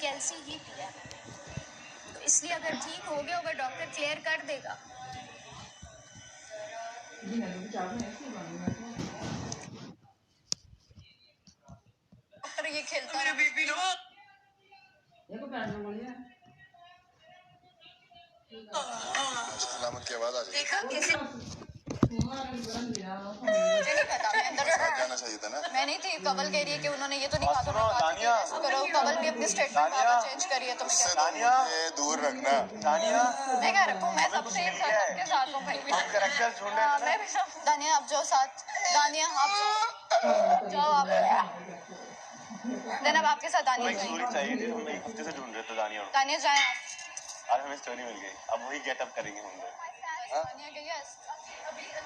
कैल्सी ही पिया मैंने, तो इसलिए अगर ठीक हो गया होगा डॉक्टर क्लियर कर देगा। डॉक्टर ये खेलता है सलामत की आवाज आ रही है। देखा कैसे जाना चाहिए था ना। मैं नहीं थी। कवल कह रही है कि उन्होंने ये तो नहीं कहा था करो। कवल भी अपनी स्टेटमेंट चेंज करी है तो मुझे दूर रखना। मैं क्या रखूं? मैं सबसे सबके साथ हूं भाई। मैं भी सब। दानिया आप जाओ साथ। दानिया आप जाओ आप। जनाब आपके साथ दानिया चाहिए हम एक हफ्ते से ढूंढ रहे थे दानिया जाए आप। आज हमें स्टोरी मिल गई। अब वही गेटअप करेंगे हम लोग। दानिया गई है।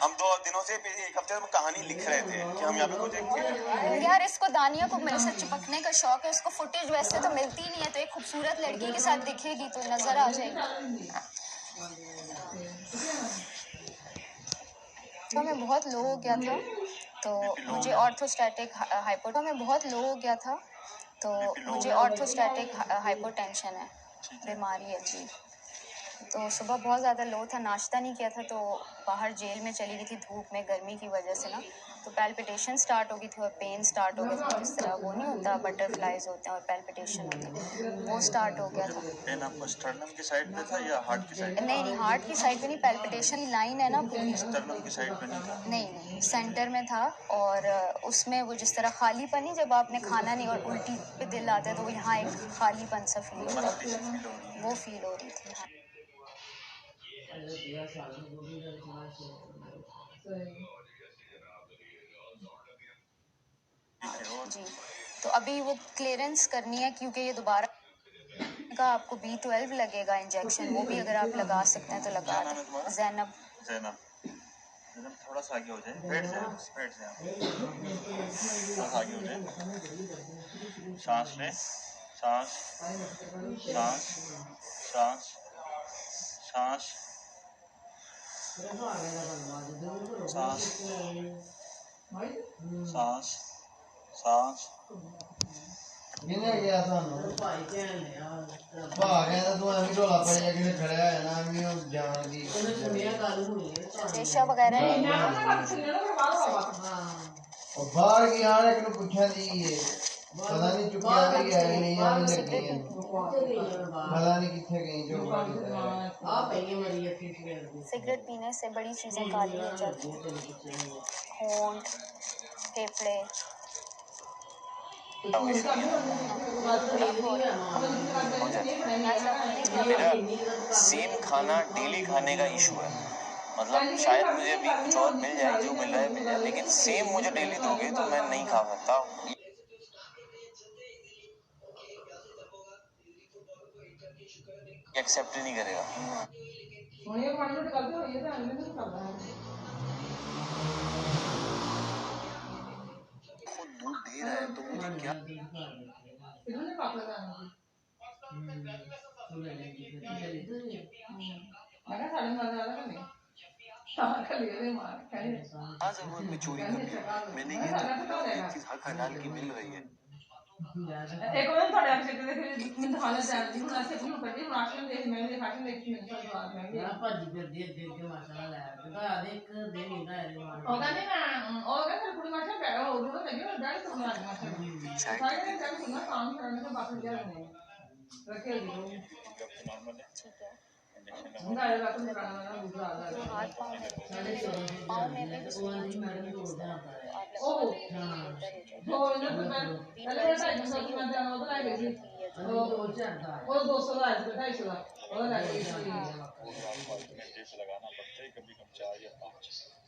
हम 2 दिनों से एक हफ्ते में कहानी लिख रहे थे कि हम यहाँ पे कुछ एक यार इसको दानिया को मेरे से चिपकने का शौक है। उसको फुटेज वैसे तो मिलती नहीं है, तो एक खूबसूरत लड़की के साथ दिखेगी तो नजर आ जाएगी। तो मैं बहुत लो हो गया था तो मुझे ऑर्थोस्टैटिक हाइपोटेंशन है, बीमारी है जी। तो सुबह बहुत ज़्यादा लो था, नाश्ता नहीं किया था, तो बाहर जेल में चली गई थी धूप में गर्मी की वजह से ना, तो पैल्पिटेशन स्टार्ट हो गई थी और पेन स्टार्ट हो गया था। जिस तरह वो नहीं होता बटरफ्लाइज होते हैं और पैल्पिटेशन होती है, वो स्टार्ट हो गया था। पेन आपको स्टर्नम की साइड पे था या हार्ट की साइड? नहीं हार्ट की साइड पे नहीं, पैल्पिटेशन लाइन है ना पूरी। स्टर्नम की साइड पे नहीं था? नहीं सेंटर में था। और उसमें वो जिस तरह खालीपन नहीं, जब आपने खाना नहीं और उल्टी पे दिल आता है तो वो यहाँ एक खालीपन सा फील होता है, वो फील हो रही थी। जी तो अभी वो क्लियरेंस करनी है क्योंकि ये दोबारा का आपको B12 लगेगा इंजेक्शन, वो भी अगर आप लगा सकते हैं तो लगा दें। जैनब थोड़ा सा आगे हो जाए, पेट से थोड़ा सा आगे हो जाए। सांस ले, सांस सांस सांस सांस सांस सांस सांस गया तू एवं ढोला पड़िया कि खड़ा है ना जान की रेशा वगैरह बाहर की आने के पूछा दी पता नहीं चुका भी गया नहीं लगी है पता नहीं किथे गई जो सिगरेट पीने से बड़ी चीजें काली हो जाती हैं, होंठ, फेफड़े। सेम खाना डेली खाने का इशू है। मतलब शायद मुझे अभी कुछ और मिल जाए, जो मिल रहा है मिल जाए, लेकिन सेम मुझे डेली दोगे तो मैं नहीं खा सकता। एक्सेप्ट ही नहीं करेगा। खुद दूध दे रहा है तो मुझे क्या मैं चोरी कर लिया। मैंने ये एक चीज हक हलाल की मिल रही है। एक और थोड़े अच्छे से मैं दिखाना चाहती हूँ। ऐसे भी करती हूँ राशन देख मैंने राशन देख के मेरे साथ बात है ना भाजी फिर देख के माशाल्लाह लाया तो आधे एक दिन ही ना है होगा नहीं ना होगा फिर पूरी माशा पे और वो लगे और गाड़ी तो मार माशा सारे दिन कभी सुना काम करने के बाकी जा रहे हैं रखे दियो ठीक है। ना ये बात में कराना ना दूसरा आ रहा है हाथ पाँव में भी ओह वो इन्हें पहले ऐसा ही सब में जाना होता है कि वो 200 का है 250 का और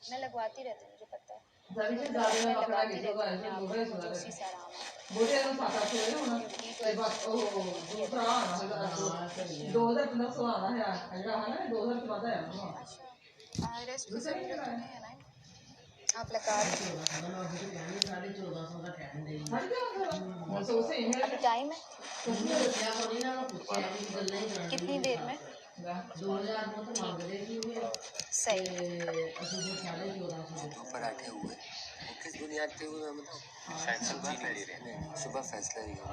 मैं लगवाती रहती हूँ, मुझे पता है। जब से ज्यादा पकड़ा के जो है जो बोले सुना उसी से आराम है। बोले हम साथ साथ हुए ना ये बात ओ दूसरा आना है 2015 आना है अगला है ना 2000 के बाद है ना रेस्ट की जरूरत नहीं है ना, आप लगा अभी टाइम है कितनी देर में? सही पराठे हुए किस बुनियाद पे हुए मैं बताऊँ? सुबह फैसला लिया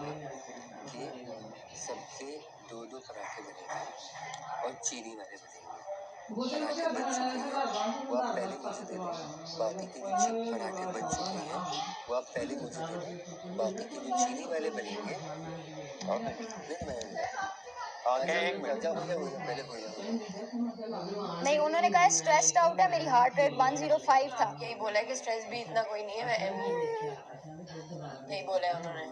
कि सबसे 2-2 पराठे बनेंगे और चीनी वाले बनेंगे। वो पराठे बन चुके हैं, वो आप पहले मुझे दे दें। बाकी के जो पराठे बन चुके हैं वो आप पहले मुझे दे दें। बाकी के जो चीनी वाले बनेंगे और एक मिनट जाओ भैया, पहले हो जाओ। नहीं, उन्होंने कहा स्ट्रेस्ड आउट है, मेरी हार्ट रेट 105 था। यही बोला है कि स्ट्रेस भी इतना कोई नहीं है, यही बोला है उन्होंने।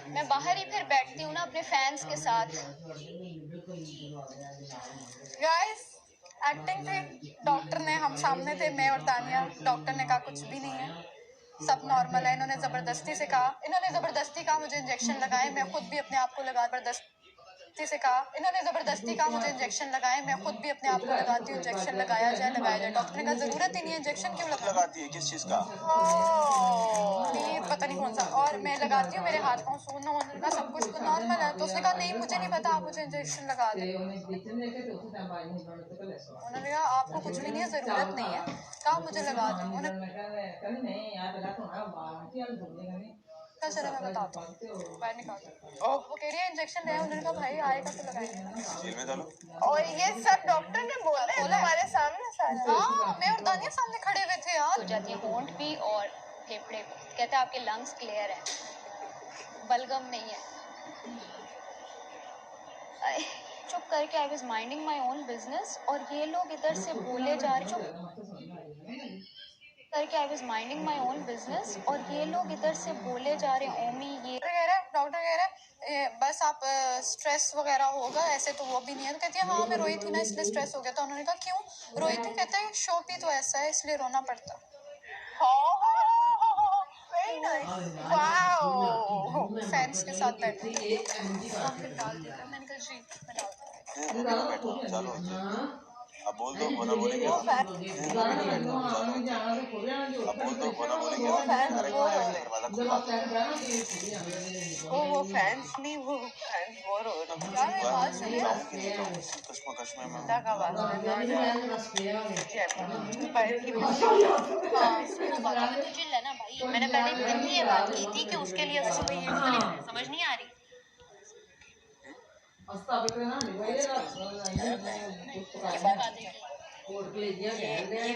मैं बाहर ही फिर बैठती हूँ ना अपने फैंस के साथ। गाइस एक्टिंग थी, डॉक्टर ने, हम सामने थे, मैं और तानिया। डॉक्टर ने कहा कुछ भी नहीं है, सब नॉर्मल है। इन्होंने ज़बरदस्ती कहा मुझे इंजेक्शन लगाएं, मैं खुद भी अपने आप को मुझे इंजेक्शन लगाएं, मैं खुद भी अपने आप को लगाती हूँ। इंजेक्शन लगाया जाए। डॉक्टर ने कहा ज़रूरत ही नहीं है, इंजेक्शन क्यों लगाती है, किस चीज़ का? ये पता नहीं कौन सा। और मैं लगाती हूँ, मेरे हाथ पाँव सूना होने का, सब कुछ नॉर्मल है। तो उसने कहा नहीं, मुझे नहीं पता, आप मुझे इंजेक्शन लगा दें। उन्होंने कहा आपको कुछ भी नहीं है, ज़रूरत नहीं है, कहा मुझे लगा दो। चलो मैं बताता हूँ, बाहर निकालता हूँ। वो कह रही है इंजेक्शन है, उन्होंने कहा भाई आएगा तो लगाएंगे। जेल में डालो। और ये सब डॉक्टर ने बोला है हमारे सामने सारा। हाँ, मैं और तानिया सामने खड़े हुए थे यार। हो जाती है होंठ भी और फेफड़े भी। कहते हैं आपके लंग्स क्लियर हैं, बलगम नहीं है। चुप करके I was minding my own business और ये लोग इधर से बोले जा रहे। ओमी ये डॉक्टर कह रहा है बस आप स्ट्रेस वगैरह होगा, ऐसे तो वो भी नहीं है। तो कहती है हाँ मैं रोई थी ना इसलिए स्ट्रेस हो गया। तो उन्होंने कहा क्यों रोई थी? कहते हैं शो भी तो ऐसा है इसलिए रोना पड़ता। Very nice, wow. फैंस के साथ बैठे फिर डाल दिया। मैंने कहा जी मैं डाल दूँगी। चलो अब बोल दो, होना बोलेंगे। अब बोल दो, होना बोलेंगे। वो फैंस नहीं, वो फैंस बोर हो रहे हैं। कश्मकश में चिल्ला ना भाई, मैंने पहले दिन भी ये बात की थी कि उसके लिए समझ नहीं आ रही। ये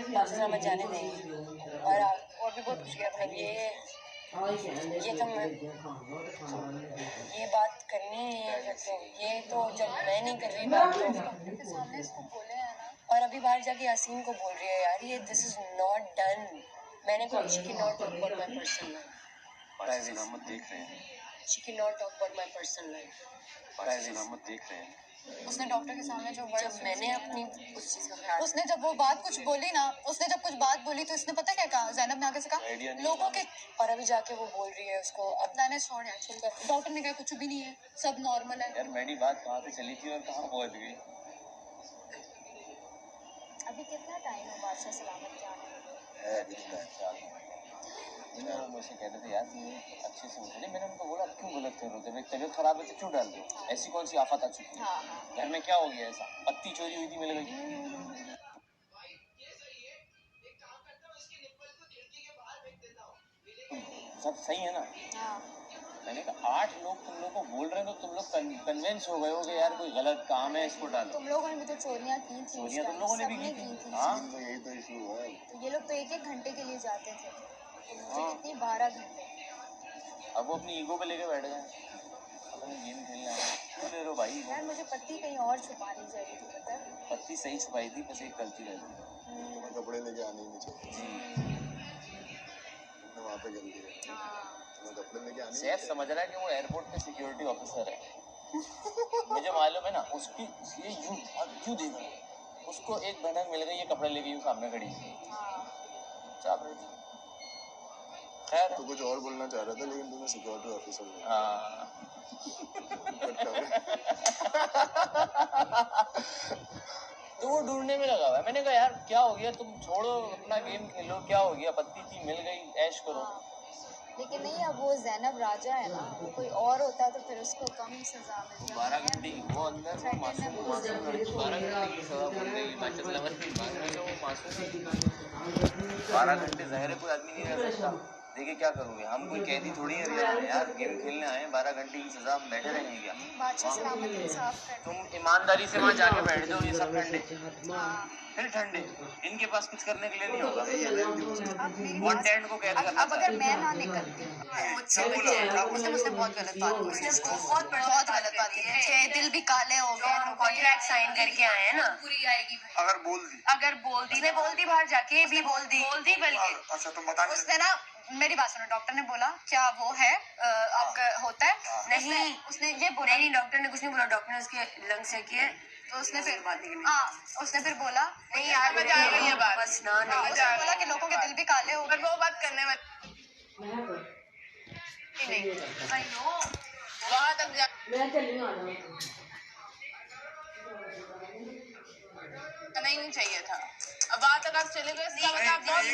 पाकिस्तान में जाने देंगे और भी बहुत कुछ मतलब ये तो ये बात करनी नहीं है सकते। ये तो जब मैं नहीं कर रही बात तो के सामने इसको बोले है ना। और अभी बाहर जाके यासीन को बोल रही है यार ये दिस इज नॉट डन। मैंने कहा she can not talk about my personal life. मत देख रहे हैं, she can not talk about my personal life. मत देख रहे हैं। उसने डॉक्टर के सामने जो वर्ड मैंने अपनी उस चीज़ का ख्याल, उसने जब वो बात कुछ बोली ना, उसने जब कुछ बात बोली तो इसने पता क्या कहा? ज़ैनब ने आगे से कहा लोगों के, और अभी जाके वो बोल रही है उसको अपना ने छोड़ यार चल कर। डॉक्टर ने कहा कुछ भी नहीं है, सब नॉर्मल है। यार मेरी बात कहाँ से चली थी और कहाँ पहुँच गई? अभी कितना टाइम है बादशाह सलामत के आने में? मुझे कहते थे यार अच्छे से मुझे नहीं, मैंने उनको बोला क्यों गलत कर रहे हो? जब एक तबीयत खराब है तो क्यों डाल दो? ऐसी कौन सी आफत आ चुकी है? घर में क्या हो गया ऐसा? पत्ती चोरी हुई थी मिल गई। सब सही है ना? मैंने कहा 8 लोग तुम लोग को बोल रहे हो तो तुम लोग कन्विंस हो गए हो कि यार कोई गलत काम है इसको डालो। तुम लोगों ने भी तो चोरियां की थी, चोरियां तुम लोगों ने भी की थी। हाँ तो यही तो इशू है। तो ये लोग तो 1-1 घंटे के लिए जाते थे, कितनी 12 घंटे। अब वो अपनी ईगो पे लेके बैठ गए, अपने गेम खेलना है। क्यों ले रहे भाई? यार मुझे पत्ती कहीं और छुपा दी जा रही थी, पता है? पत्ती सही छुपाई थी, बस एक गलती रह गई। तुम्हें कपड़े लेके आने ही नहीं चाहिए। तुमने वहाँ पे गलती है, तुम्हें कपड़े लेके आने। सैफ समझ रहा है कि वो एयरपोर्ट पे सिक्योरिटी ऑफिसर है। मुझे मालूम है ना उसकी ये यूं देख रहा है। उसको एक बहन मिल गई, ये कपड़े लेके यूं सामने खड़ी थी, चाप रही थी। खैर तो कुछ और बोलना चाह रहा था लेकिन तुम्हें सिक्योरिटी ऑफिसर बोला। हाँ तो वो ढूंढने में लगा हुआ है। मैंने कहा यार क्या हो गया, तुम छोड़ो अपना गेम खेलो, क्या हो गया? पत्ती थी मिल गई, ऐश करो। लेकिन नहीं, अब वो ज़ैनब राजा है ना, वो कोई और होता तो फिर उसको कम सजा मिलती। 12 घंटे वो अंदर वो मासूम लड़की 12 घंटे की सजा बोल रही है। मास्टर लवर की बात में तो वो मासूम 12 घंटे ज़ाहिर है कोई आदमी नहीं रह सकता। देखिए क्या करोगे, हम कोई कैदी थोड़ी है रियल में यार, गेम खेलने आए हैं, 12 घंटे की सजा, हम बैठे रहेंगे क्या? बादशाह सलामत इंसाफ कर। तुम ईमानदारी से वहाँ जाके बैठ जाओ, ये सब ठंडे फिर ठंडे, इनके पास कुछ करने के लिए नहीं होगा। अब मेरी वन बात टैंड को कैद करना अब अगर मैं ना निकलती मुझसे उसने बहुत गलत बात की, बहुत गलत बात की। 6 दिल भी काले हो गए, कॉन्ट्रैक्ट साइन करके आए हैं ना, पूरी आएगी। अगर बोल दी उसने बोल दी, बाहर जाके भी बोल दी बल्कि। अच्छा तुम बता उसने ना, मेरी बात सुनो, डॉक्टर ने बोला क्या वो है आपका होता है? नहीं, उसने ये बोला नहीं, डॉक्टर ने कुछ नहीं बोला, डॉक्टर ने उसके लंग चेक किए, तो उसने फिर बात नहीं करनी। उसने फिर बोला नहीं यार, मजा आ गई है बात, बस ना नहीं उसने बोला कि लोगों के दिल भी काले हो गए। वो बात करने में नहीं, आई नो वहां तक जा नहीं चाहिए था। अब वहां तक आप चले गए, इसका मतलब आप बहुत